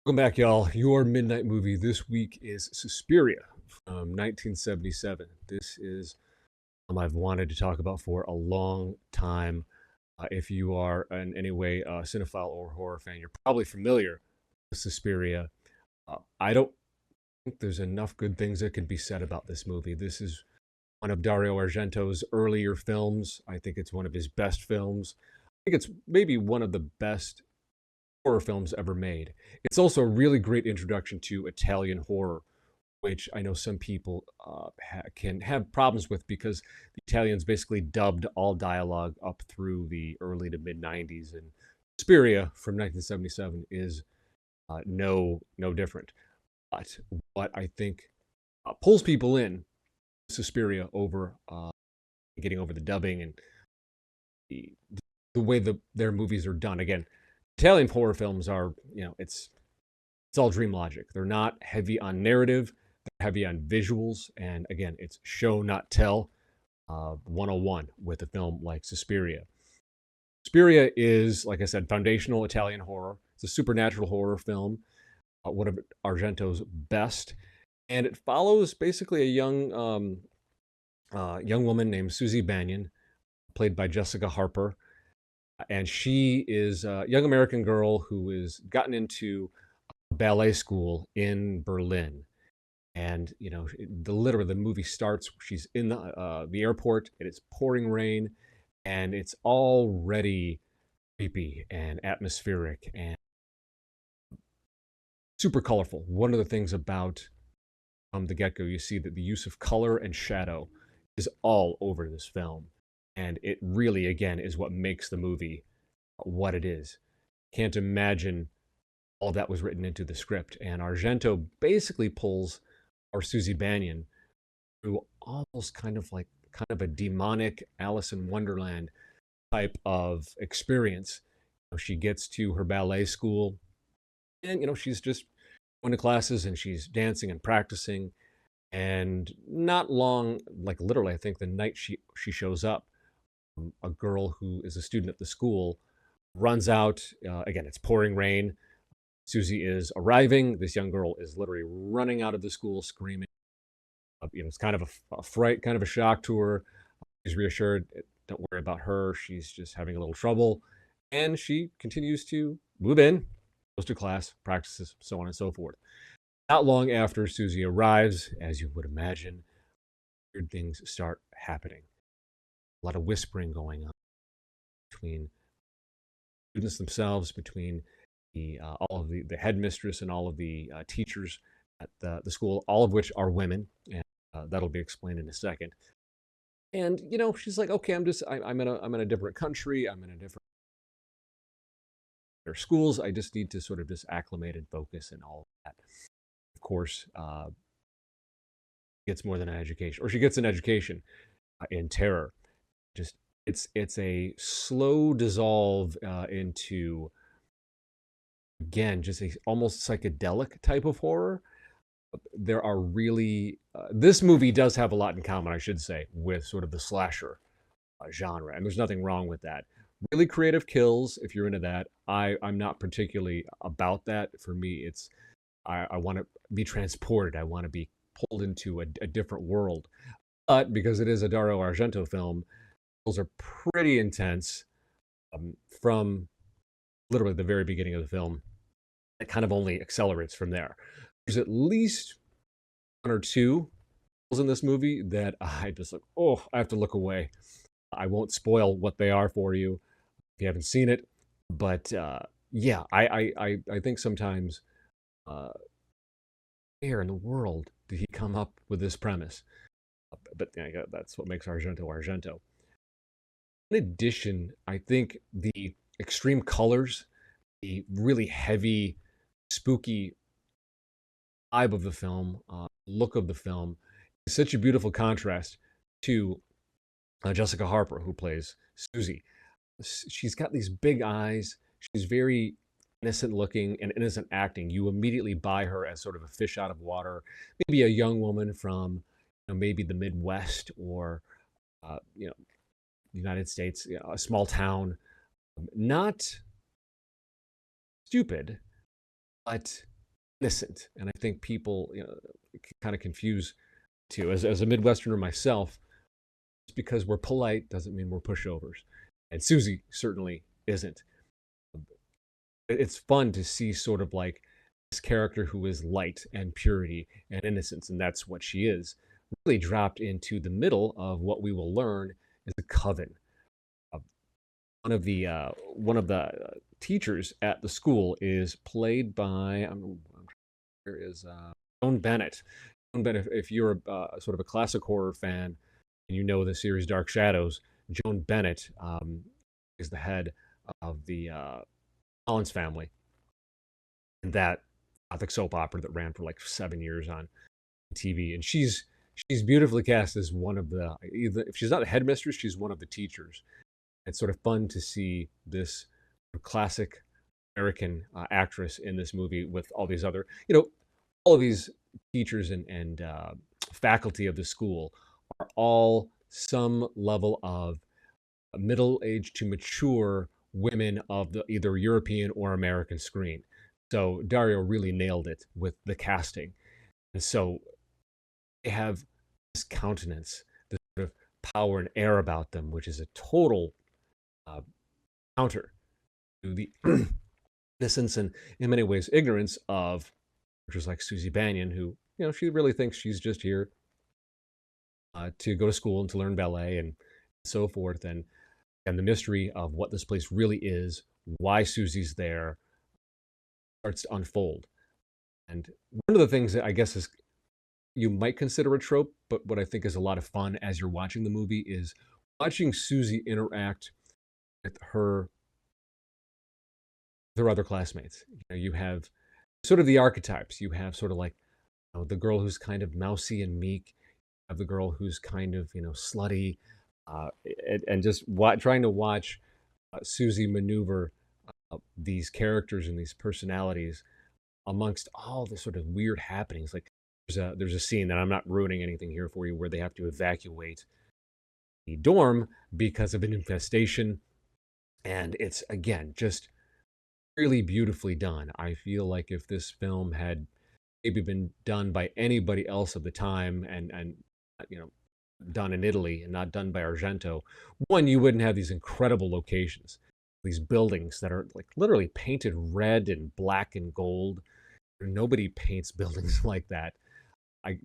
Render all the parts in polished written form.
Welcome back, y'all. Your midnight movie this week is Suspiria from 1977. This is I've wanted to talk about for a long time. If you are in any way a cinephile or horror fan, you're probably familiar with Suspiria. I don't think there's enough good things that can be said about this movie. This is one of Dario Argento's earlier films. I think it's one of his best films. I think it's maybe one of the best horror films ever made. It's also a really great introduction to Italian horror, which I know some people can have problems with because the Italians basically dubbed all dialogue up through the early to mid 90s. And Suspiria from 1977 is no different. But what I think pulls people in Suspiria over getting over the dubbing and the, the way their movies are done. Again, Italian horror films are, it's all dream logic. They're not heavy on narrative, they're heavy on visuals. And again, it's show, not tell 101 with a film like Suspiria. Suspiria is, like I said, foundational Italian horror. It's a supernatural horror film, one of Argento's best. And it follows basically a young woman named Susie Banyan, played by Jessica Harper. And she is a young American girl who has gotten into ballet school in Berlin. And literally the movie starts. She's in the airport, and it's pouring rain, and it's already creepy and atmospheric and super colorful. One of the things about from the get go, you see that the use of color and shadow is all over this film, and it really, again, is what makes the movie what it is. Can't imagine all that was written into the script. And Argento basically pulls our Susie Banyan through almost kind of a demonic Alice in Wonderland type of experience. She gets to her ballet school, and she's just going to classes and she's dancing and practicing. And not long, like literally, I think the night she shows up, a girl who is a student at the school runs out. Again, it's pouring rain. Susie is arriving. This young girl is literally running out of the school screaming. It's kind of a fright, kind of a shock to her. She's reassured, don't worry about her. She's just having a little trouble. And she continues to move in, goes to class, practices, so on and so forth. Not long after Susie arrives, as you would imagine, weird things start happening. A lot of whispering going on between students themselves, between all of the headmistress and all of the teachers at the school, all of which are women, and that'll be explained in a second. And she's like, okay, I'm in a different country, I'm in a different schools. I just need to sort of just acclimate and focus and all of that. Of course, gets more than an education, or she gets an education in terror. Just it's a slow dissolve into, again, just a almost psychedelic type of horror. There are really this movie does have a lot in common, I should say, with sort of the slasher genre, and there's nothing wrong with that. Really creative kills, if you're into that. I'm not particularly about that. For me, it's I want to be transported. I want to be pulled into a different world. But because it is a Dario Argento film, those are pretty intense from literally the very beginning of the film. It kind of only accelerates from there. There's at least one or two in this movie that I just like, oh, I have to look away. I won't spoil what they are for you if you haven't seen it. But yeah, I think sometimes, where in the world did he come up with this premise? But yeah, that's what makes Argento Argento. In addition, I think the extreme colors, the really heavy, spooky vibe of the film, look of the film, is such a beautiful contrast to Jessica Harper, who plays Susie. She's got these big eyes. She's very innocent looking and innocent acting. You immediately buy her as sort of a fish out of water, maybe a young woman from maybe the Midwest or the United States, a small town. Not stupid, but innocent. And I think people, kind of confuse too. As a Midwesterner myself, just because we're polite doesn't mean we're pushovers. And Susie certainly isn't. It's fun to see sort of like this character who is light and purity and innocence, and that's what she is, really dropped into the middle of what we will learn is a coven. Uh, one of the teachers at the school is played by here is Joan Bennett. Joan Bennett, if you're sort of a classic horror fan and you know the series Dark Shadows, Joan Bennett is the head of the Collins family, and that gothic soap opera that ran for like 7 years on TV. And she's beautifully cast as one of the, either if she's not the headmistress, she's one of the teachers. It's sort of fun to see this classic American actress in this movie with all these other, all of these teachers and faculty of the school are all some level of middle-aged to mature women of the either European or American screen. So Dario really nailed it with the casting. And so they have this countenance, this sort of power and air about them, which is a total uh, counter to the innocence and, in many ways, ignorance of characters like Susie Bannion, who, she really thinks she's just here to go to school and to learn ballet and so forth. And the mystery of what this place really is, why Susie's there, starts to unfold. And one of the things that I guess is you might consider a trope, but what I think is a lot of fun as you're watching the movie is watching Susie interact with her other classmates. You have sort of the archetypes. You have sort of like the girl who's kind of mousy and meek. You have the girl who's kind of slutty, and just trying to watch Susie maneuver these characters and these personalities amongst all the sort of weird happenings. Like there's a scene that I'm not ruining anything here for you where they have to evacuate the dorm because of an infestation, and it's again just really beautifully done. I feel like if this film had maybe been done by anybody else of the time and you know done in Italy and not done by Argento, one, you wouldn't have these incredible locations, these buildings that are like literally painted red and black and gold. Nobody paints buildings like that. I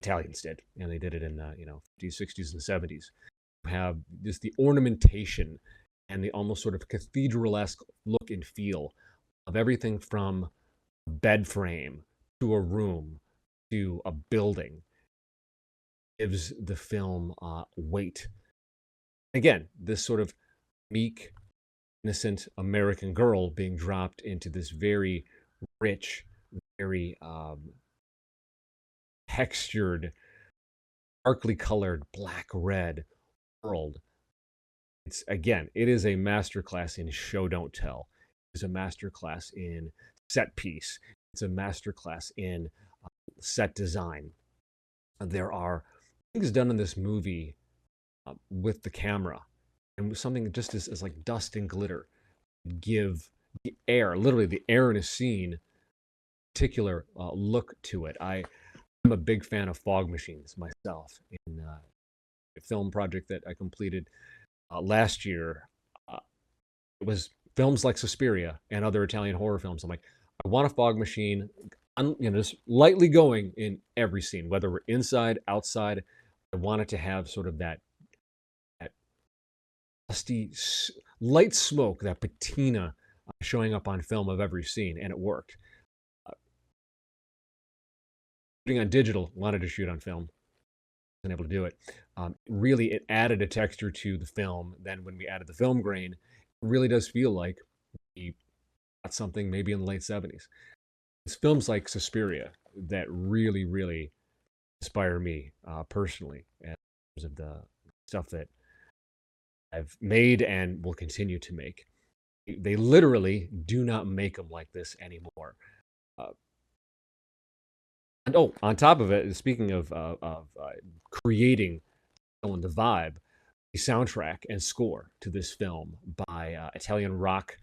Italians did, and they did it in the 50s, 60s, and 70s. You have just the ornamentation and the almost sort of cathedral-esque look and feel of everything from a bed frame to a room to a building gives the film weight. Again, this sort of meek, innocent American girl being dropped into this very rich, very textured, darkly colored black red world. It is a masterclass in show don't tell. It's a masterclass in set piece. It's a masterclass in set design. There are things done in this movie with the camera and something just as like dust and glitter give the air, literally the air in a scene, particular look to it. I'm a big fan of fog machines myself. In a film project that I completed last year, it was films like Suspiria and other Italian horror films. I'm like, I want a fog machine, just lightly going in every scene, whether we're inside, outside. I wanted to have sort of that dusty, light smoke, that patina showing up on film of every scene, and it worked. Shooting on digital, wanted to shoot on film, wasn't able to do it. Really, it added a texture to the film. Then when we added the film grain, it really does feel like we got something maybe in the late 70s. It's films like Suspiria that really, really inspire me personally in terms of the stuff that I've made and will continue to make. They literally do not make them like this anymore. Uh, and on top of it, speaking of creating the vibe, the soundtrack and score to this film by Italian rock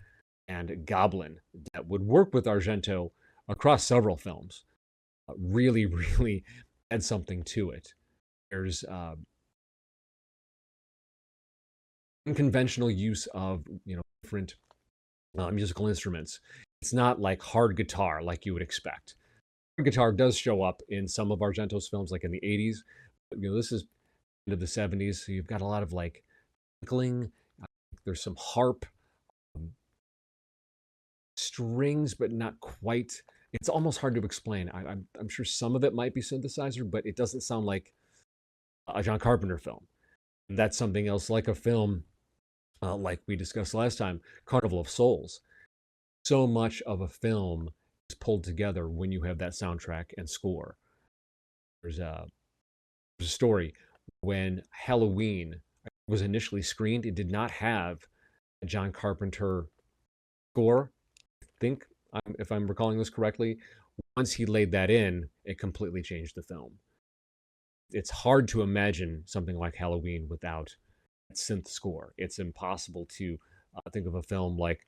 and Goblin that would work with Argento across several films really, really add something to it. There's unconventional use of different musical instruments. It's not like hard guitar like you would expect. Hard guitar does show up in some of Argento's films, like in the '80s. But, this is into the '70s, so you've got a lot of like tinkling. There's some harp, um, strings, but not quite. It's almost hard to explain. I'm sure some of it might be synthesizer, but it doesn't sound like a John Carpenter film. And that's something else, like a film like we discussed last time, Carnival of Souls. So much of a film is pulled together when you have that soundtrack and score. There's a, there's a story when Halloween was initially screened, it did not have a John Carpenter score. I think, if I'm recalling this correctly, once he laid that in, it completely changed the film. It's hard to imagine something like Halloween without synth score. It's impossible to think of a film like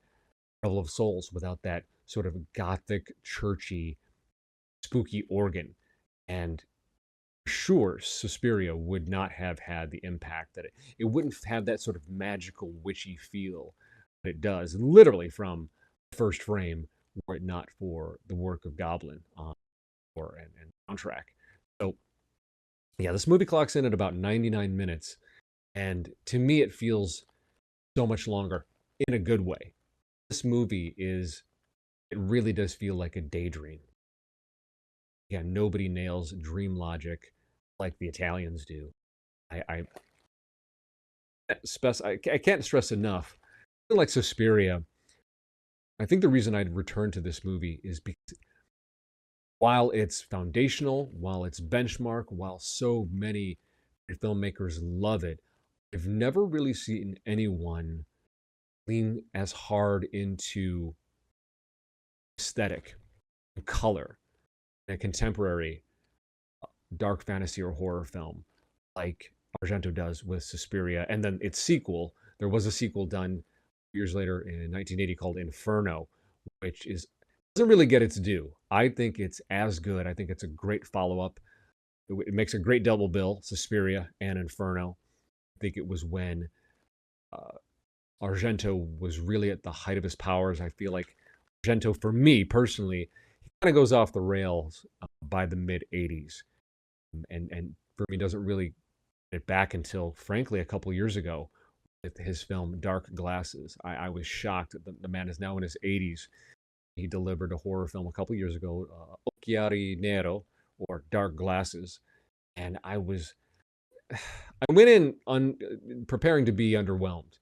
Carnival of Souls without that sort of gothic, churchy, spooky organ. And sure, Suspiria would not have had the impact that it wouldn't have that sort of magical, witchy feel that it does, literally from first frame, were it not for the work of Goblin and soundtrack. So, yeah, this movie clocks in at about 99 minutes. And to me, it feels so much longer in a good way. This movie it really does feel like a daydream. Yeah, nobody nails dream logic like the Italians do. I I can't stress enough. I feel like Suspiria. I think the reason I'd return to this movie is because while it's foundational, while it's benchmark, while so many filmmakers love it, I've never really seen anyone lean as hard into aesthetic and color in a contemporary dark fantasy or horror film like Argento does with Suspiria. And then its sequel, there was a sequel done years later in 1980 called Inferno, which doesn't really get its due. I think it's as good. I think it's a great follow up. It makes a great double bill, Suspiria and Inferno. I think it was when uh, Argento was really at the height of his powers. I feel like Argento, for me personally, he kind of goes off the rails by the mid '80s, and for me doesn't really get it back until, frankly, a couple years ago with his film Dark Glasses. I was shocked that the man is now in his 80s. He delivered a horror film a couple years ago, Occhiari Nero, or Dark Glasses, and I went in preparing to be underwhelmed,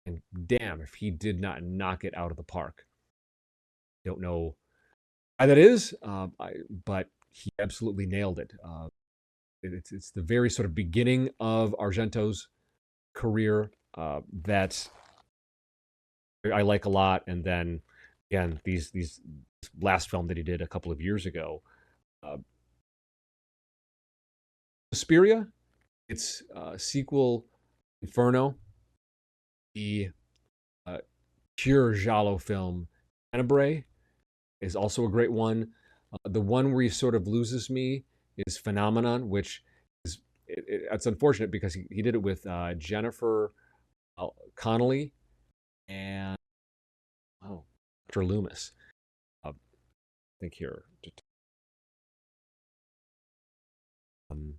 and damn if he did not knock it out of the park. Don't know why that is, but he absolutely nailed it. It's the very sort of beginning of Argento's career that I like a lot, and then again these last film that he did a couple of years ago, uh, Suspiria, its sequel Inferno, the uh, pure Giallo film Tenebrae is also a great one. The one where he sort of loses me is Phenomenon, which is it's unfortunate because he did it with Jennifer Connelly and Dr. Loomis. I think here. Um,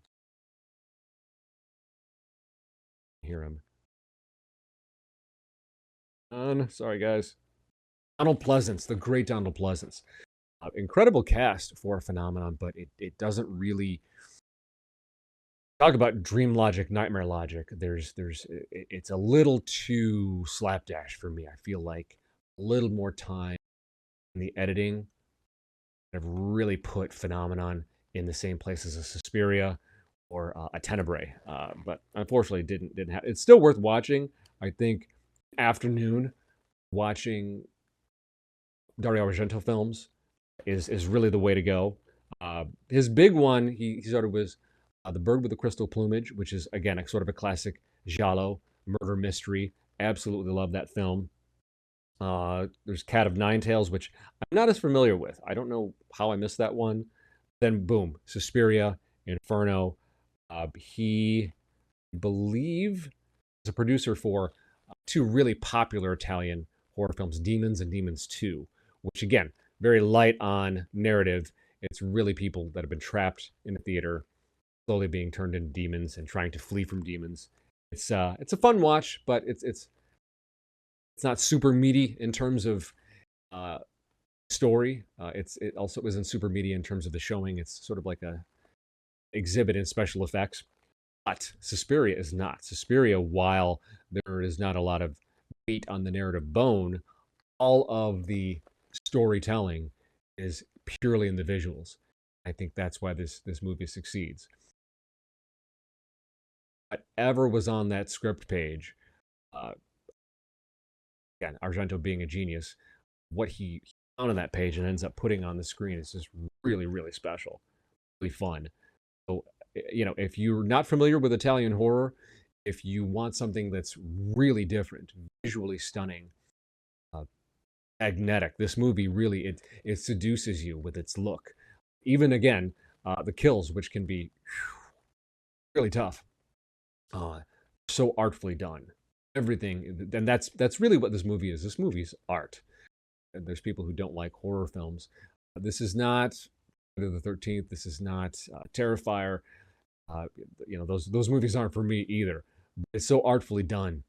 hear him. Sorry, guys. Donald Pleasance, the great Donald Pleasance. Incredible cast for a Phenomenon, but it doesn't really talk about dream logic, nightmare logic. It's a little too slapdash for me. I feel like a little more time in the editing have really put Phenomenon in the same place as a Suspiria or a Tenebrae. But unfortunately, didn't have. It's still worth watching. I think afternoon watching Dario Argento films is really the way to go. His big one he started was The Bird with the Crystal Plumage, which is again a sort of a classic giallo murder mystery. Absolutely love that film. There's Cat of Nine Tails, which I'm not as familiar with. I don't know how I missed that one. Then boom, Suspiria, Inferno. He believe is a producer for two really popular Italian horror films, Demons and Demons 2, which again, very light on narrative. It's really people that have been trapped in a theater, slowly being turned into demons and trying to flee from demons. It's a fun watch, but it's not super meaty in terms of uh, story. It also isn't super meaty in terms of the showing. It's sort of like a exhibit in special effects. But Suspiria is not. Suspiria, while there is not a lot of weight on the narrative bone, all of the storytelling is purely in the visuals. I think that's why this movie succeeds. Whatever was on that script page, uh, again, Argento being a genius, what he found on that page and ends up putting on the screen is just really, really special, really fun. So, if you're not familiar with Italian horror, if you want something that's really different, visually stunning, uh, magnetic, this movie really it seduces you with its look. Even again, the kills, which can be really tough, so artfully done. Everything, and that's really what this movie is. This movie's art. And there's people who don't like horror films. This is not Friday the 13th. This is not Terrifier. Uh, those movies aren't for me either. It's so artfully done.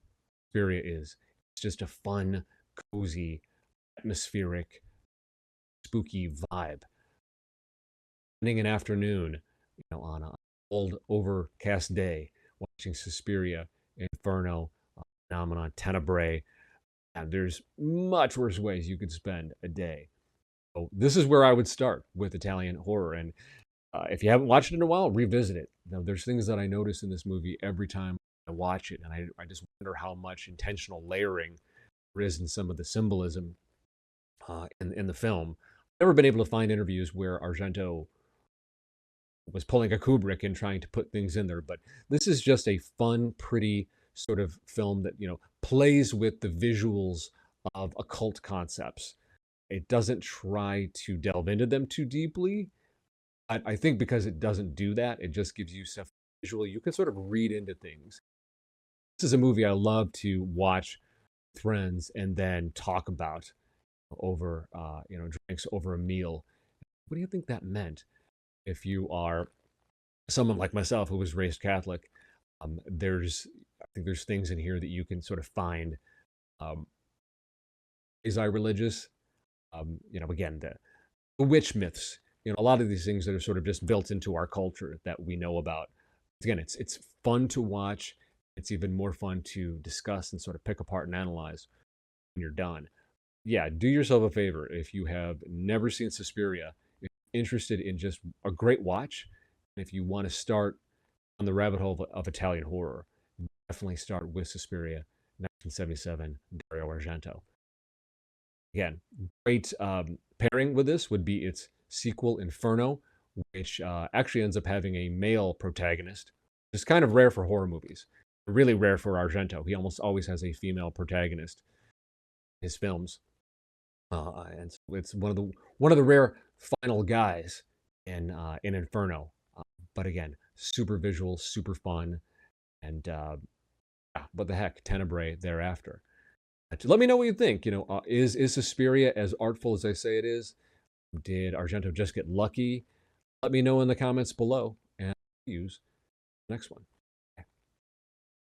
Suspiria is. It's just a fun, cozy, atmospheric, spooky vibe. Spending an afternoon, on a cold, overcast day, watching Suspiria, Inferno, Phenomenon, Tenebrae. And there's much worse ways you could spend a day. So this is where I would start with Italian horror. And if you haven't watched it in a while, revisit it. There's things that I notice in this movie every time I watch it, and I just wonder how much intentional layering there is in some of the symbolism in the film. I've never been able to find interviews where Argento was pulling a Kubrick and trying to put things in there, but this is just a fun, pretty sort of film that plays with the visuals of occult concepts. It doesn't try to delve into them too deeply. I think because it doesn't do that, it just gives you stuff visually. You can sort of read into things. This is a movie I love to watch with friends and then talk about over, drinks over a meal. What do you think that meant? If you are someone like myself who was raised Catholic, I think there's things in here that you can sort of find. Um, is I religious? Again, the witch myths, a lot of these things that are sort of just built into our culture that we know about. Again, it's fun to watch. It's even more fun to discuss and sort of pick apart and analyze when you're done. Yeah, do yourself a favor if you have never seen Suspiria, if you're interested in just a great watch, and if you want to start on the rabbit hole of Italian horror, definitely start with Suspiria, 1977, Dario Argento. Again, great pairing with this would be its sequel, Inferno, which actually ends up having a male protagonist, which is kind of rare for horror movies. Really rare for Argento. He almost always has a female protagonist in his films, and so it's one of the rare final guys in Inferno. But again, super visual, super fun, and yeah, what the heck, Tenebrae thereafter. Let me know what you think. Is Suspiria as artful as I say it is? Did Argento just get lucky? Let me know in the comments below, and use the next one.